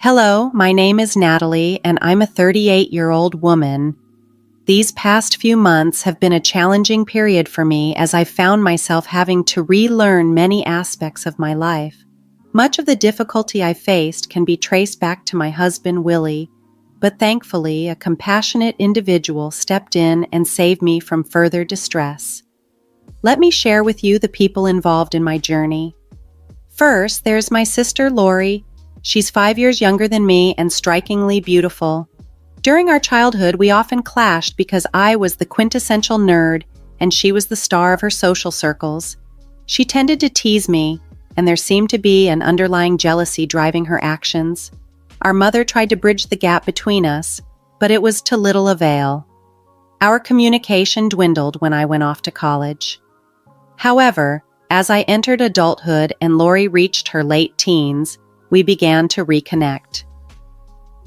Hello, my name is Natalie, and I'm a 38-year-old woman. These past few months have been a challenging period for me as I found myself having to relearn many aspects of my life. Much of the difficulty I faced can be traced back to my husband, Willie, but thankfully, a compassionate individual stepped in and saved me from further distress. Let me share with you the people involved in my journey. First, there's my sister, Lori. She's 5 years younger than me and strikingly beautiful. During our childhood, we often clashed because I was the quintessential nerd and she was the star of her social circles. She tended to tease me, and there seemed to be an underlying jealousy driving her actions. Our mother tried to bridge the gap between us, but it was to little avail. Our communication dwindled when I went off to college. However, as I entered adulthood and Lori reached her late teens, we began to reconnect.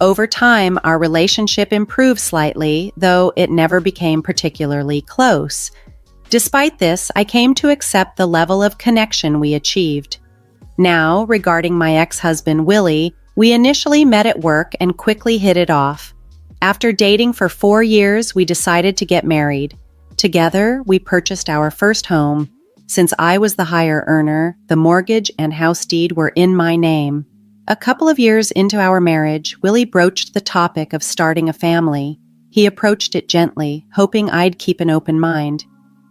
Over time, our relationship improved slightly, though it never became particularly close. Despite this, I came to accept the level of connection we achieved. Now, regarding my ex-husband, Willie, we initially met at work and quickly hit it off. After dating for 4 years, we decided to get married. Together, we purchased our first home. Since I was the higher earner, the mortgage and house deed were in my name. A couple of years into our marriage, Willie broached the topic of starting a family. He approached it gently, hoping I'd keep an open mind.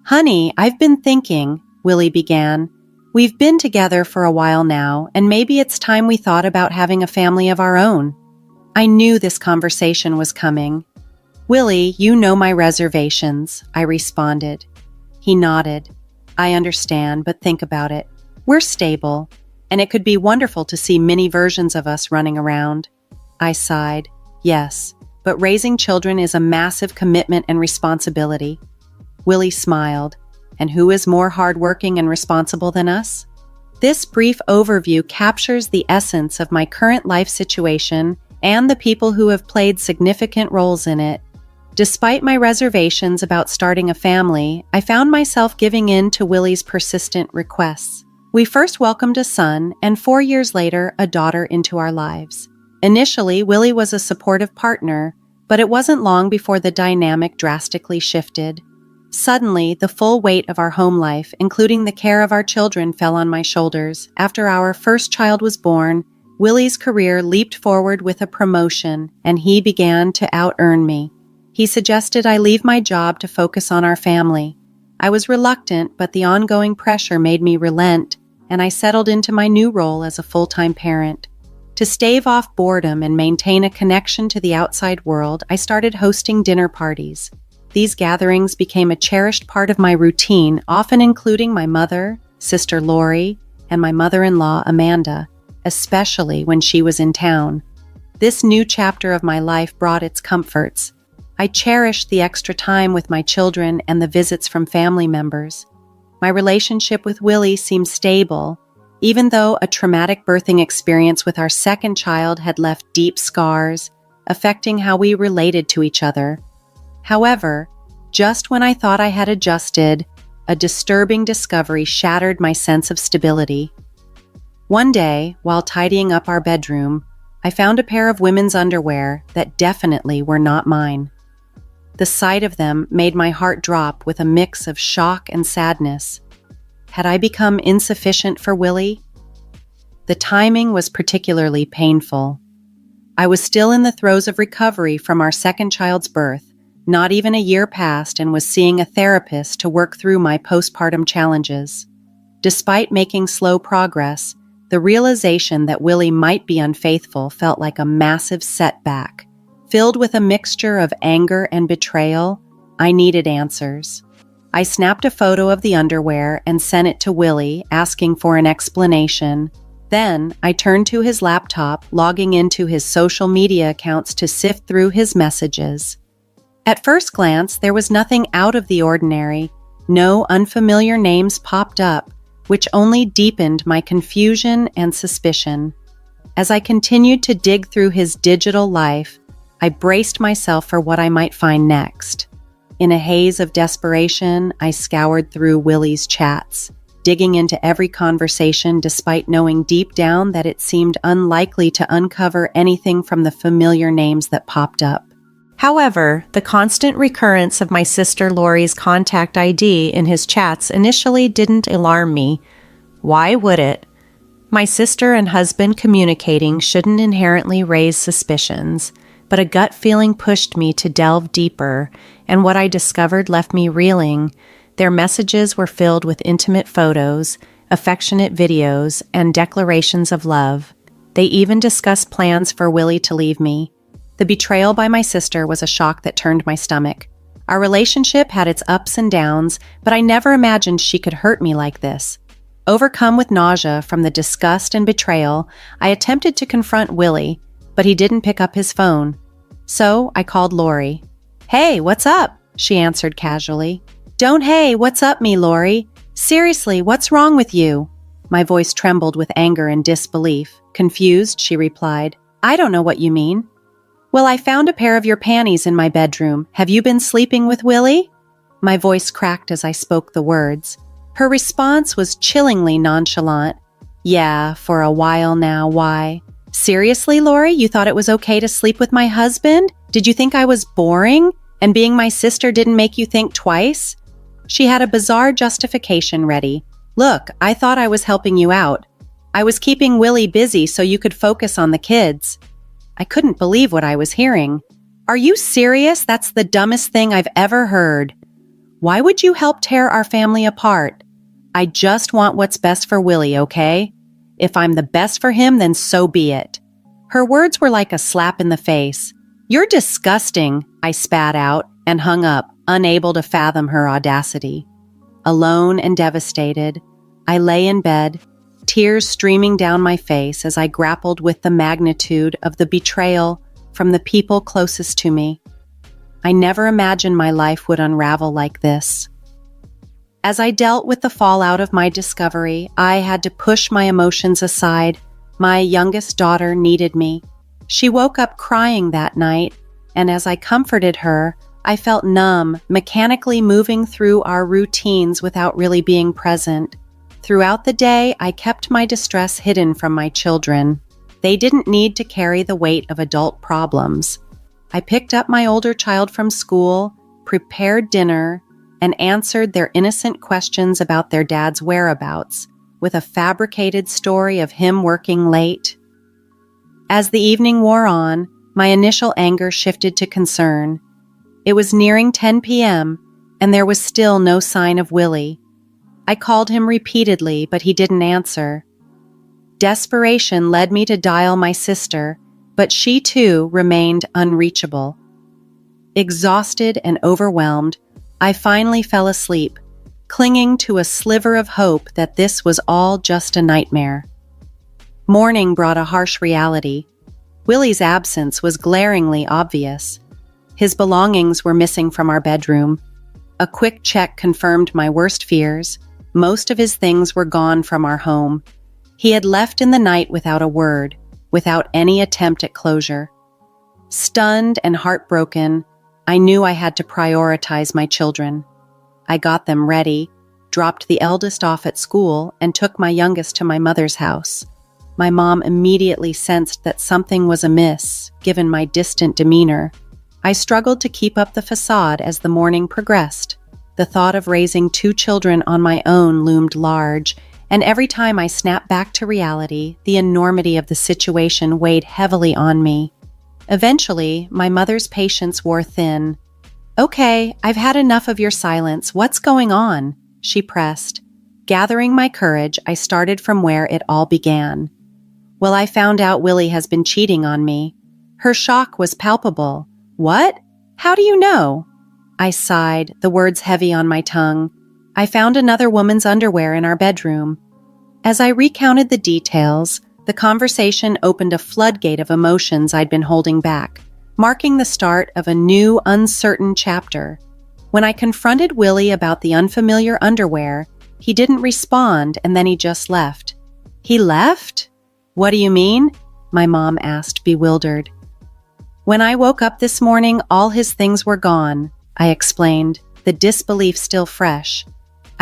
"Honey, I've been thinking," Willie began. "We've been together for a while now, and maybe it's time we thought about having a family of our own." I knew this conversation was coming. "Willie, you know my reservations," I responded. He nodded. "I understand, but think about it. We're stable, and it could be wonderful to see mini versions of us running around." I sighed. "Yes, but raising children is a massive commitment and responsibility." Willie smiled. "And who is more hardworking and responsible than us?" This brief overview captures the essence of my current life situation and the people who have played significant roles in it. Despite my reservations about starting a family, I found myself giving in to Willie's persistent requests. We first welcomed a son, and 4 years later, a daughter into our lives. Initially, Willie was a supportive partner, but it wasn't long before the dynamic drastically shifted. Suddenly, the full weight of our home life, including the care of our children, fell on my shoulders. After our first child was born, Willie's career leaped forward with a promotion, and he began to out-earn me. He suggested I leave my job to focus on our family. I was reluctant, but the ongoing pressure made me relent, and I settled into my new role as a full-time parent. To stave off boredom and maintain a connection to the outside world, I started hosting dinner parties. These gatherings became a cherished part of my routine, often including my mother, sister Lori, and my mother-in-law Amanda, especially when she was in town. This new chapter of my life brought its comforts. I cherished the extra time with my children and the visits from family members. My relationship with Willie seemed stable, even though a traumatic birthing experience with our second child had left deep scars, affecting how we related to each other. However, just when I thought I had adjusted, a disturbing discovery shattered my sense of stability. One day, while tidying up our bedroom, I found a pair of women's underwear that definitely were not mine. The sight of them made my heart drop with a mix of shock and sadness. Had I become insufficient for Willie? The timing was particularly painful. I was still in the throes of recovery from our second child's birth. Not even a year passed and was seeing a therapist to work through my postpartum challenges. Despite making slow progress, the realization that Willie might be unfaithful felt like a massive setback. Filled with a mixture of anger and betrayal, I needed answers. I snapped a photo of the underwear and sent it to Willie, asking for an explanation. Then, I turned to his laptop, logging into his social media accounts to sift through his messages. At first glance, there was nothing out of the ordinary. No unfamiliar names popped up, which only deepened my confusion and suspicion. As I continued to dig through his digital life, I braced myself for what I might find next. In a haze of desperation, I scoured through Willie's chats. digging into every conversation despite knowing deep down that it seemed unlikely to uncover anything from the familiar names that popped up. However, the constant recurrence of my sister Lori's contact ID in his chats initially didn't alarm me. Why would it? My sister and husband communicating shouldn't inherently raise suspicions, but a gut feeling pushed me to delve deeper, and what I discovered left me reeling. Their messages were filled with intimate photos, affectionate videos, and declarations of love. They even discussed plans for Willie to leave me. The betrayal by my sister was a shock that turned my stomach. Our relationship had its ups and downs, but I never imagined she could hurt me like this. Overcome with nausea from the disgust and betrayal, I attempted to confront Willie, but he didn't pick up his phone. So I called Lori. "Hey, what's up?" she answered casually. "Don't hey, what's up me, Lori? Seriously, what's wrong with you?" My voice trembled with anger and disbelief. Confused, she replied, "I don't know what you mean." "Well, I found a pair of your panties in my bedroom. Have you been sleeping with Willie?" My voice cracked as I spoke the words. Her response was chillingly nonchalant. "Yeah, for a while now, why?" "Seriously, Lori, you thought it was okay to sleep with my husband? Did you think I was boring? And being my sister didn't make you think twice?" She had a bizarre justification ready. "Look, I thought I was helping you out. I was keeping Willie busy so you could focus on the kids." I couldn't believe what I was hearing. "Are you serious? That's the dumbest thing I've ever heard. Why would you help tear our family apart? I just want what's best for Willie, okay? If I'm the best for him, then so be it." Her words were like a slap in the face. "You're disgusting," I spat out and hung up, unable to fathom her audacity. Alone and devastated, I lay in bed, tears streaming down my face as I grappled with the magnitude of the betrayal from the people closest to me. I never imagined my life would unravel like this. As I dealt with the fallout of my discovery, I had to push my emotions aside. My youngest daughter needed me. She woke up crying that night, and as I comforted her, I felt numb, mechanically moving through our routines without really being present. Throughout the day, I kept my distress hidden from my children. They didn't need to carry the weight of adult problems. I picked up my older child from school, prepared dinner, and answered their innocent questions about their dad's whereabouts with a fabricated story of him working late. As the evening wore on, my initial anger shifted to concern. It was nearing 10 p.m., and there was still no sign of Willie. I called him repeatedly, but he didn't answer. Desperation led me to dial my sister, but she too remained unreachable. Exhausted and overwhelmed, I finally fell asleep, clinging to a sliver of hope that this was all just a nightmare. Morning brought a harsh reality. Willie's absence was glaringly obvious. His belongings were missing from our bedroom. A quick check confirmed my worst fears. Most of his things were gone from our home. He had left in the night without a word, without any attempt at closure. Stunned and heartbroken, I knew I had to prioritize my children. I got them ready, dropped the eldest off at school, and took my youngest to my mother's house. My mom immediately sensed that something was amiss, given my distant demeanor. I struggled to keep up the facade as the morning progressed. The thought of raising 2 children on my own loomed large, and every time I snapped back to reality, the enormity of the situation weighed heavily on me. Eventually, my mother's patience wore thin. "Okay, I've had enough of your silence. What's going on?" she pressed. Gathering my courage, I started from where it all began. "Well, I found out Willie has been cheating on me." Her shock was palpable. "What? How do you know?" I sighed, the words heavy on my tongue. "I found another woman's underwear in our bedroom." As I recounted the details, the conversation opened a floodgate of emotions I'd been holding back, marking the start of a new, uncertain chapter. When I confronted Willie about the unfamiliar underwear, he didn't respond, and then he just left. "He left? What do you mean?" my mom asked, bewildered. "When I woke up this morning, all his things were gone," I explained, the disbelief still fresh.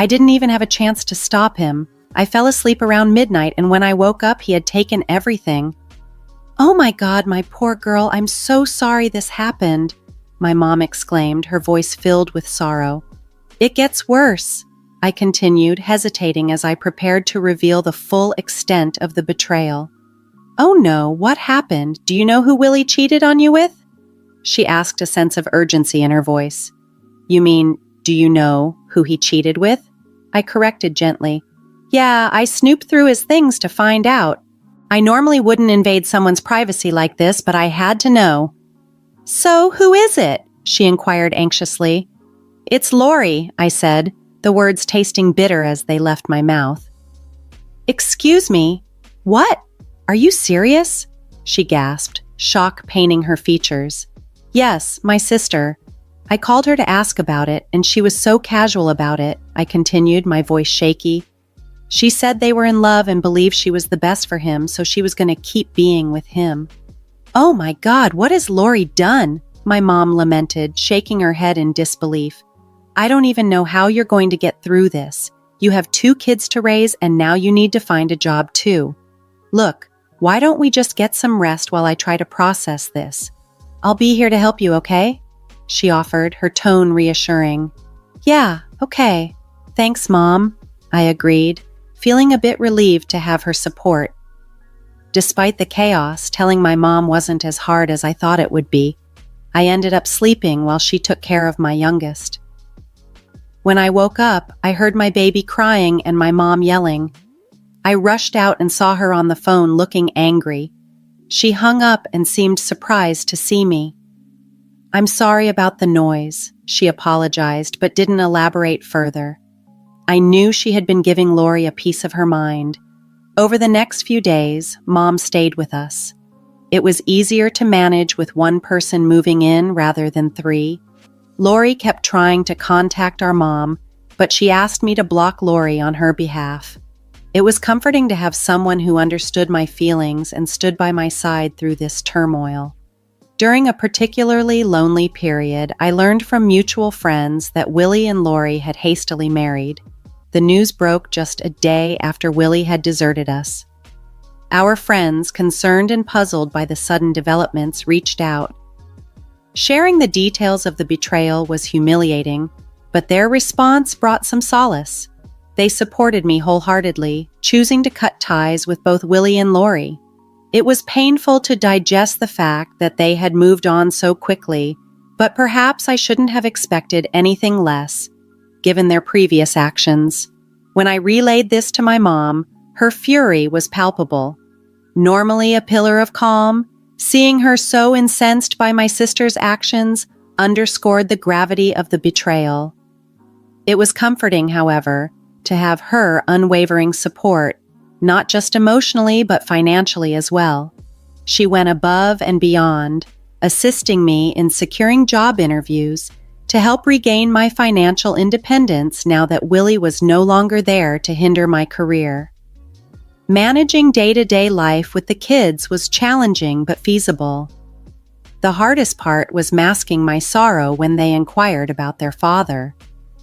I didn't even have a chance to stop him. I fell asleep around midnight, and when I woke up, he had taken everything. "Oh my God, my poor girl, I'm so sorry this happened," my mom exclaimed, her voice filled with sorrow. "It gets worse," I continued, hesitating as I prepared to reveal the full extent of the betrayal. "Oh no, what happened? Do you know who Willie cheated on you with?" she asked, a sense of urgency in her voice. "You mean, do you know who he cheated with?" I corrected gently. "Yeah, I snooped through his things to find out. I normally wouldn't invade someone's privacy like this, but I had to know." "So, who is it?" she inquired anxiously. "It's Lori," I said, the words tasting bitter as they left my mouth. "Excuse me, what? Are you serious?" she gasped, shock painting her features. "Yes, my sister. I called her to ask about it, and she was so casual about it," I continued, my voice shaky. "She said they were in love and believed she was the best for him, so she was going to keep being with him." "Oh my God, what has Lori done?" my mom lamented, shaking her head in disbelief. "I don't even know how you're going to get through this. You have 2 kids to raise, and now you need to find a job too. Look, why don't we just get some rest while I try to process this? I'll be here to help you, okay?" she offered, her tone reassuring. "Yeah, okay. Thanks, Mom," I agreed, feeling a bit relieved to have her support. Despite the chaos, telling my mom wasn't as hard as I thought it would be. I ended up sleeping while she took care of my youngest. When I woke up, I heard my baby crying and my mom yelling. I rushed out and saw her on the phone looking angry. She hung up and seemed surprised to see me. "I'm sorry about the noise," she apologized, but didn't elaborate further. I knew she had been giving Lori a piece of her mind. Over the next few days, Mom stayed with us. It was easier to manage with one person moving in rather than 3. Lori kept trying to contact our mom, but she asked me to block Lori on her behalf. It was comforting to have someone who understood my feelings and stood by my side through this turmoil. During a particularly lonely period, I learned from mutual friends that Willie and Lori had hastily married. The news broke just a day after Willie had deserted us. Our friends, concerned and puzzled by the sudden developments, reached out. Sharing the details of the betrayal was humiliating, but their response brought some solace. They supported me wholeheartedly, choosing to cut ties with both Willie and Lori. It was painful to digest the fact that they had moved on so quickly, but perhaps I shouldn't have expected anything less, given their previous actions. When I relayed this to my mom, her fury was palpable. Normally a pillar of calm, seeing her so incensed by my sister's actions underscored the gravity of the betrayal. It was comforting, however, to have her unwavering support, not just emotionally but financially as well. She went above and beyond, assisting me in securing job interviews to help regain my financial independence now that Willie was no longer there to hinder my career. Managing day-to-day life with the kids was challenging but feasible. The hardest part was masking my sorrow when they inquired about their father.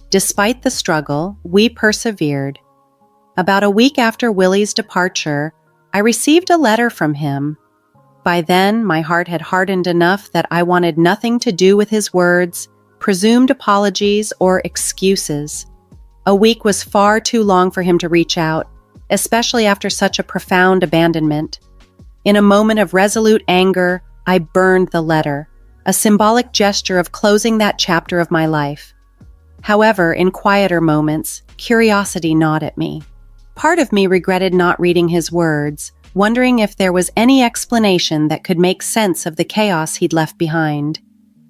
Despite the struggle, we persevered. About a week after Willie's departure, I received a letter from him. By then, my heart had hardened enough that I wanted nothing to do with his words, presumed apologies, or excuses. A week was far too long for him to reach out, especially after such a profound abandonment. In a moment of resolute anger, I burned the letter, a symbolic gesture of closing that chapter of my life. However, in quieter moments, curiosity gnawed at me. Part of me regretted not reading his words, wondering if there was any explanation that could make sense of the chaos he'd left behind.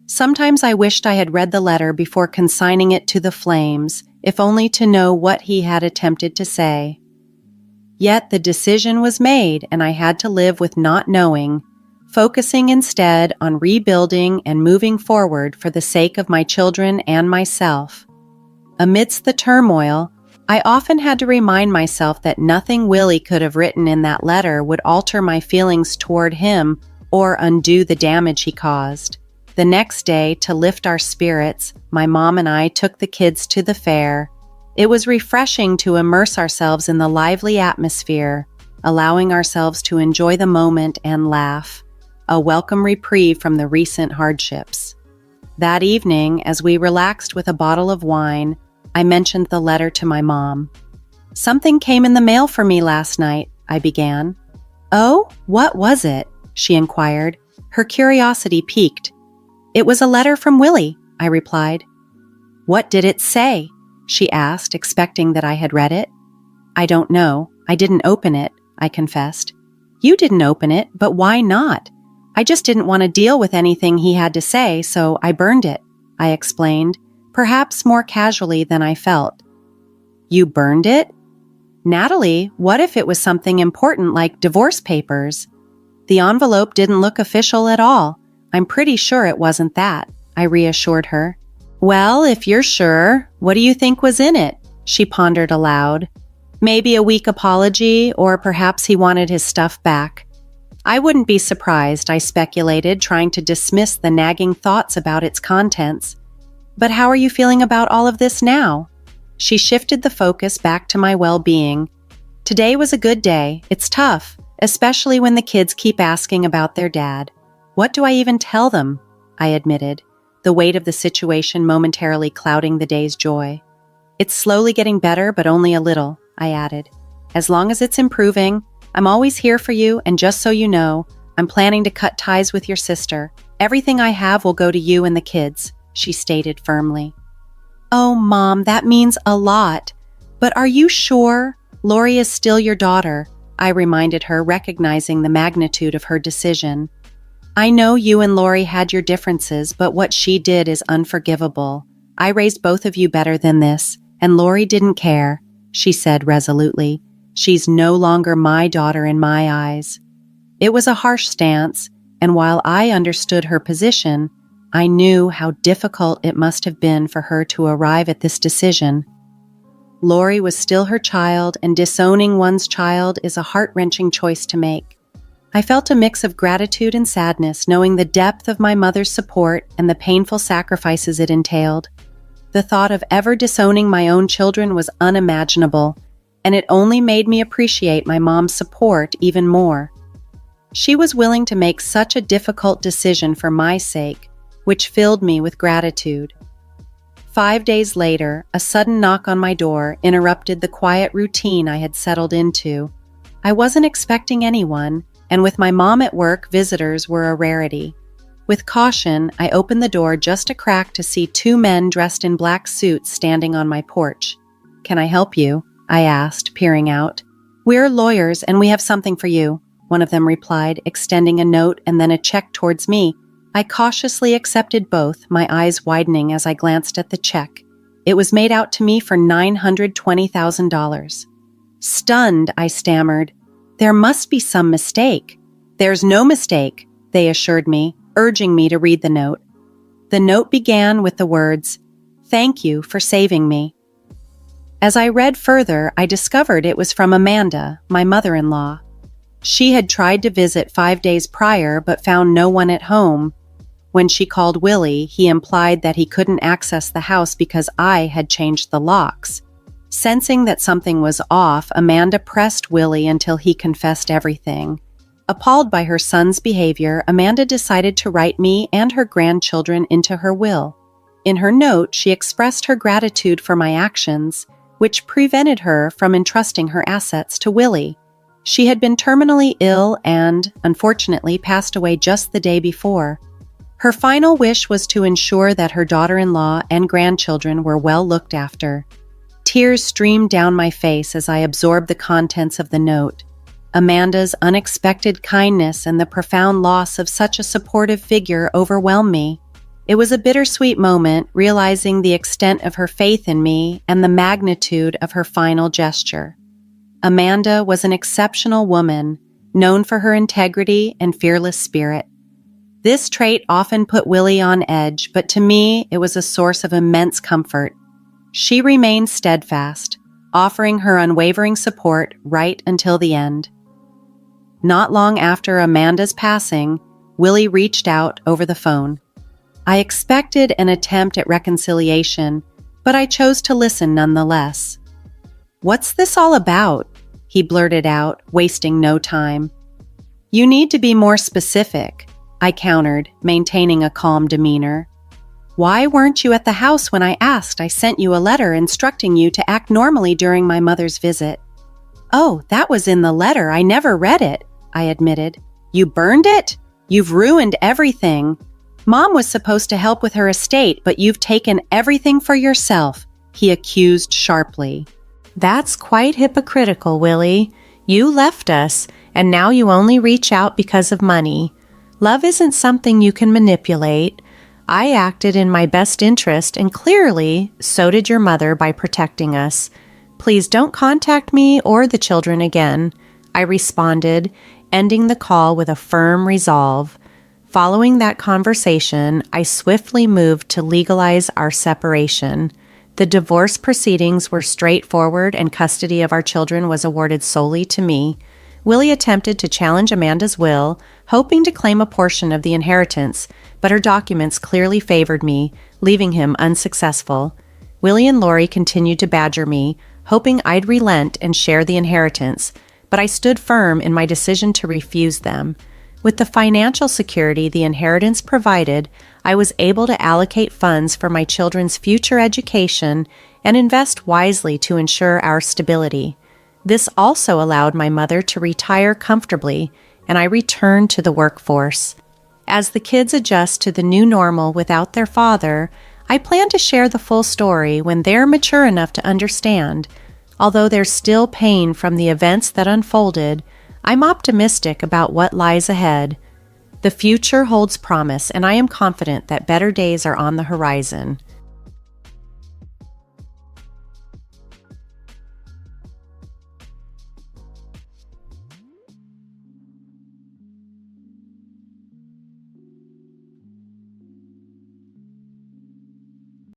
Sometimes I wished I had read the letter before consigning it to the flames, if only to know what he had attempted to say. Yet the decision was made, and I had to live with not knowing, focusing instead on rebuilding and moving forward for the sake of my children and myself. Amidst the turmoil, I often had to remind myself that nothing Willie could have written in that letter would alter my feelings toward him or undo the damage he caused. The next day, to lift our spirits, my mom and I took the kids to the fair. It was refreshing to immerse ourselves in the lively atmosphere, allowing ourselves to enjoy the moment and laugh, a welcome reprieve from the recent hardships. That evening, as we relaxed with a bottle of wine, I mentioned the letter to my mom. "Something came in the mail for me last night," I began. "Oh, what was it?" she inquired, her curiosity piqued. "It was a letter from Willie," I replied. "What did it say?" she asked, expecting that I had read it. "I don't know. I didn't open it," I confessed. "You didn't open it, but why not?" "I just didn't want to deal with anything he had to say, so I burned it," I explained, perhaps more casually than I felt. "You burned it?" "Natalie, what if it was something important like divorce papers?" "The envelope didn't look official at all. I'm pretty sure it wasn't that," I reassured her. "Well, if you're sure, what do you think was in it?" she pondered aloud. "Maybe a weak apology, or perhaps he wanted his stuff back." "I wouldn't be surprised," I speculated, trying to dismiss the nagging thoughts about its contents. "But how are you feeling about all of this now?" She shifted the focus back to my well-being. "Today was a good day. It's tough, especially when the kids keep asking about their dad." "What do I even tell them?" I admitted, the weight of the situation momentarily clouding the day's joy. "It's slowly getting better, but only a little," I added. "As long as it's improving, I'm always here for you, and just so you know, I'm planning to cut ties with your sister. Everything I have will go to you and the kids," she stated firmly. "Oh, Mom, that means a lot. But are you sure? Lori is still your daughter," I reminded her, recognizing the magnitude of her decision. "I know you and Lori had your differences, but what she did is unforgivable. I raised both of you better than this, and Lori didn't care," she said resolutely. "She's no longer my daughter in my eyes." It was a harsh stance, and while I understood her position, I knew how difficult it must have been for her to arrive at this decision. Lori was still her child, and disowning one's child is a heart-wrenching choice to make. I felt a mix of gratitude and sadness, knowing the depth of my mother's support and the painful sacrifices it entailed. The thought of ever disowning my own children was unimaginable, and it only made me appreciate my mom's support even more. She was willing to make such a difficult decision for my sake, which filled me with gratitude. 5 days later, a sudden knock on my door interrupted the quiet routine I had settled into. I wasn't expecting anyone, and with my mom at work, visitors were a rarity. With caution, I opened the door just a crack to see 2 men dressed in black suits standing on my porch. "Can I help you?" I asked, peering out. "We're lawyers, and we have something for you," one of them replied, extending a note and then a check towards me. I cautiously accepted both, my eyes widening as I glanced at the check. It was made out to me for $920,000. Stunned, I stammered, "There must be some mistake." "There's no mistake," they assured me, urging me to read the note. The note began with the words, "Thank you for saving me." As I read further, I discovered it was from Amanda, my mother-in-law. She had tried to visit 5 days prior but found no one at home. When she called Willie, he implied that he couldn't access the house because I had changed the locks. Sensing that something was off, Amanda pressed Willie until he confessed everything. Appalled by her son's behavior, Amanda decided to write me and her grandchildren into her will. In her note, she expressed her gratitude for my actions, which prevented her from entrusting her assets to Willie. She had been terminally ill and, unfortunately, passed away just the day before. Her final wish was to ensure that her daughter-in-law and grandchildren were well looked after. Tears streamed down my face as I absorbed the contents of the note. Amanda's unexpected kindness and the profound loss of such a supportive figure overwhelmed me. It was a bittersweet moment, realizing the extent of her faith in me and the magnitude of her final gesture. Amanda was an exceptional woman, known for her integrity and fearless spirit. This trait often put Willie on edge, but to me, it was a source of immense comfort. She remained steadfast, offering her unwavering support right until the end. Not long after Amanda's passing, Willie reached out over the phone. I expected an attempt at reconciliation, but I chose to listen nonetheless. "What's this all about?" he blurted out, wasting no time. "You need to be more specific," I countered, maintaining a calm demeanor. "Why weren't you at the house when I asked? I sent you a letter instructing you to act normally during my mother's visit." "Oh, that was in the letter. I never read it," I admitted. "You burned it? You've ruined everything. Mom was supposed to help with her estate, but you've taken everything for yourself," he accused sharply. "That's quite hypocritical, Willie. You left us, and now you only reach out because of money. Love isn't something you can manipulate. I acted in my best interest, and clearly, so did your mother by protecting us. Please don't contact me or the children again," I responded, ending the call with a firm resolve. Following that conversation, I swiftly moved to legalize our separation. The divorce proceedings were straightforward, and custody of our children was awarded solely to me. Willie attempted to challenge Amanda's will, hoping to claim a portion of the inheritance, but her documents clearly favored me, leaving him unsuccessful. Willie and Lori continued to badger me, hoping I'd relent and share the inheritance, but I stood firm in my decision to refuse them. With the financial security the inheritance provided, I was able to allocate funds for my children's future education and invest wisely to ensure our stability. This also allowed my mother to retire comfortably, and I returned to the workforce. As the kids adjust to the new normal without their father, I plan to share the full story when they're mature enough to understand. Although there's still pain from the events that unfolded, I'm optimistic about what lies ahead. The future holds promise, and I am confident that better days are on the horizon.